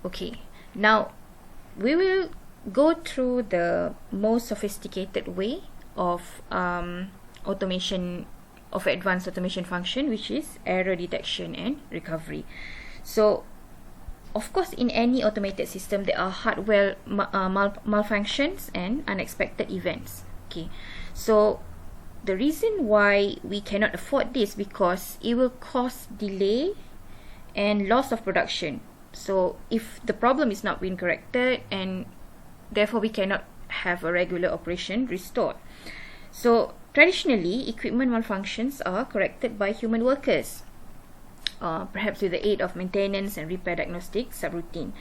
Okay, now we will go through the most sophisticated way of automation, of advanced automation function, which is error detection and recovery. So of course, in any automated system, there are hardware malfunctions and unexpected events. Okay, so the reason why we cannot afford this because it will cause delay and loss of production. So if the problem is not being corrected, and therefore we cannot have a regular operation restored. So traditionally, equipment malfunctions are corrected by human workers, perhaps with the aid of maintenance and repair diagnostic subroutine.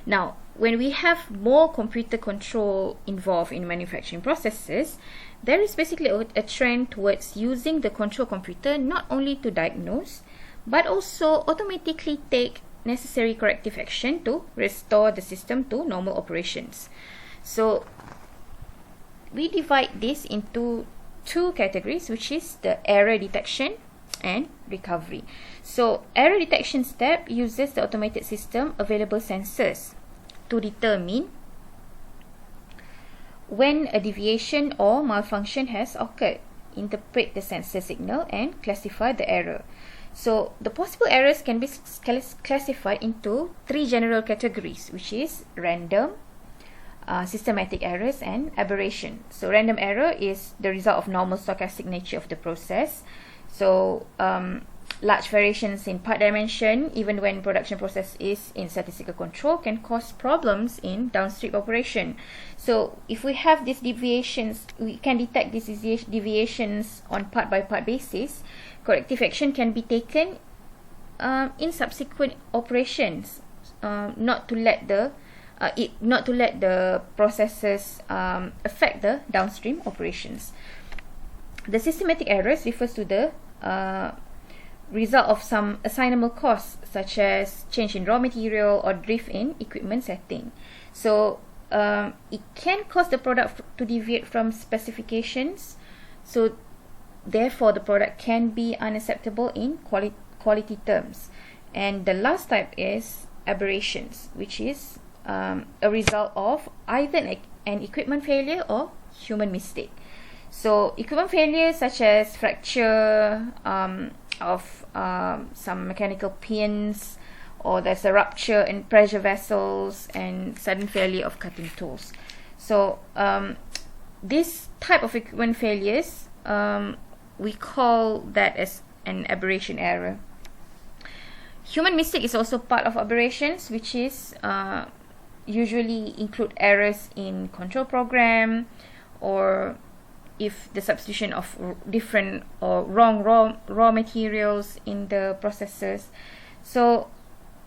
Now, when we have more computer control involved in manufacturing processes, there is basically a trend towards using the control computer not only to diagnose, but also automatically take necessary corrective action to restore the system to normal operations. So we divide this into two categories, which is the error detection and recovery. So error detection step uses the automated system available sensors to determine when a deviation or malfunction has occurred, interpret the sensor signal and classify the error. So the possible errors can be classified into three general categories, which is random, systematic errors and aberration. So random error is the result of normal stochastic nature of the process. So large variations in part dimension, even when production process is in statistical control, can cause problems in downstream operation. So if we have these deviations, we can detect these deviations on part by part basis. Corrective action can be taken in subsequent operations, not to let the processes affect the downstream operations. The systematic errors refers to the result of some assignable costs, such as change in raw material or drift in equipment setting. So it can cause the product to deviate from specifications. So therefore, the product can be unacceptable in quality terms. And the last type is aberrations, which is a result of either an equipment failure or human mistake. So equipment failures such as fracture of some mechanical pins, or there's a rupture in pressure vessels and sudden failure of cutting tools. So this type of equipment failures, we call that as an aberration error. Human mistake is also part of aberrations, which is usually include errors in control program, or if the substitution of different or wrong raw materials in the processes. So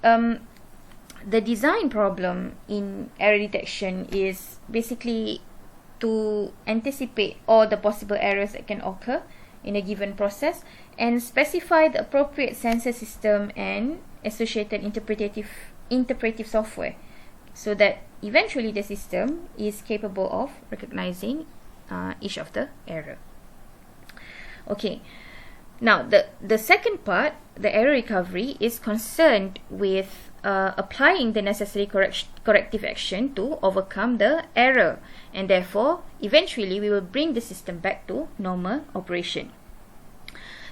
the design problem in error detection is basically to anticipate all the possible errors that can occur in a given process and specify the appropriate sensor system and associated interpretive software, so that eventually the system is capable of recognizing each of the error. Okay, now the second part, the error recovery, is concerned with applying the necessary corrective action to overcome the error, and therefore eventually we will bring the system back to normal operation.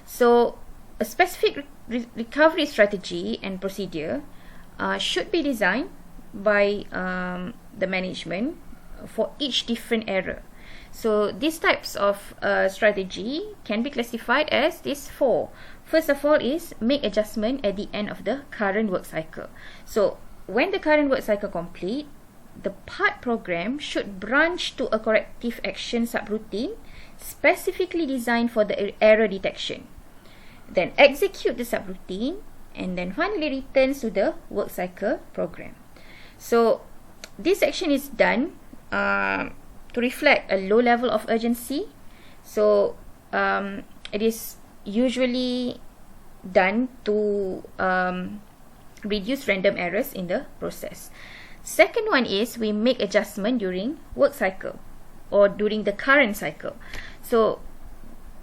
So a specific recovery strategy and procedure should be designed by the management for each different error. So these types of strategy can be classified as these four. First of all is make adjustment at the end of the current work cycle. So when the current work cycle complete, the part program should branch to a corrective action subroutine specifically designed for the error detection. Then execute the subroutine, and then finally returns to the work cycle program. So this action is done to reflect a low level of urgency. So it is usually done to reduce random errors in the process. Second one is we make adjustment during work cycle or during the current cycle. So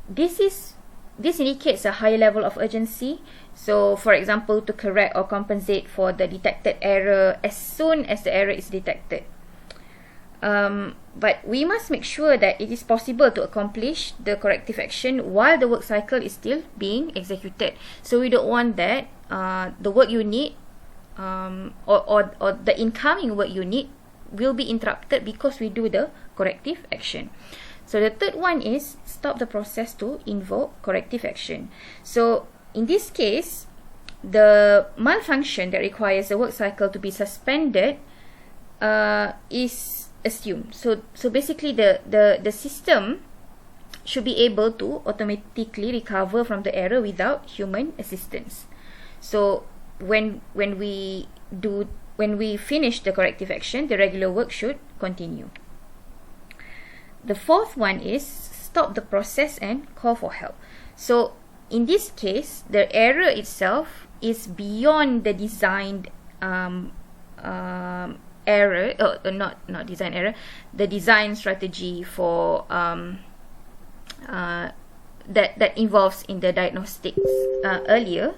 this is this indicates a higher level of urgency. So, for example, to correct or compensate for the detected error as soon as the error is detected. But we must make sure that it is possible to accomplish the corrective action while the work cycle is still being executed. So we don't want that the work unit or the incoming work unit will be interrupted because we do the corrective action. So the third one is stop the process to invoke corrective action. So in this case, the malfunction that requires the work cycle to be suspended is assumed. So basically the system should be able to automatically recover from the error without human assistance. So when we finish the corrective action, the regular work should continue. The fourth one is stop the process and call for help. So in this case, the error itself is beyond the designed error, not design error, the design strategy for that involves in the diagnostics earlier.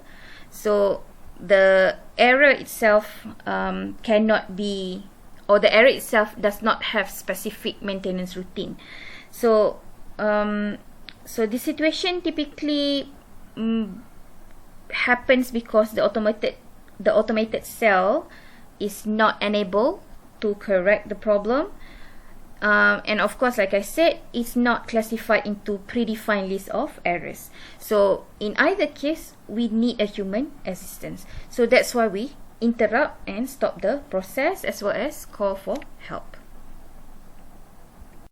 So the error itself cannot be, or the error itself does not have specific maintenance routine. So so this situation typically happens because the automated cell is not unable to correct the problem, and of course, like I said, it's not classified into predefined list of errors. So in either case, we need a human assistance. So that's why we interrupt and stop the process as well as call for help.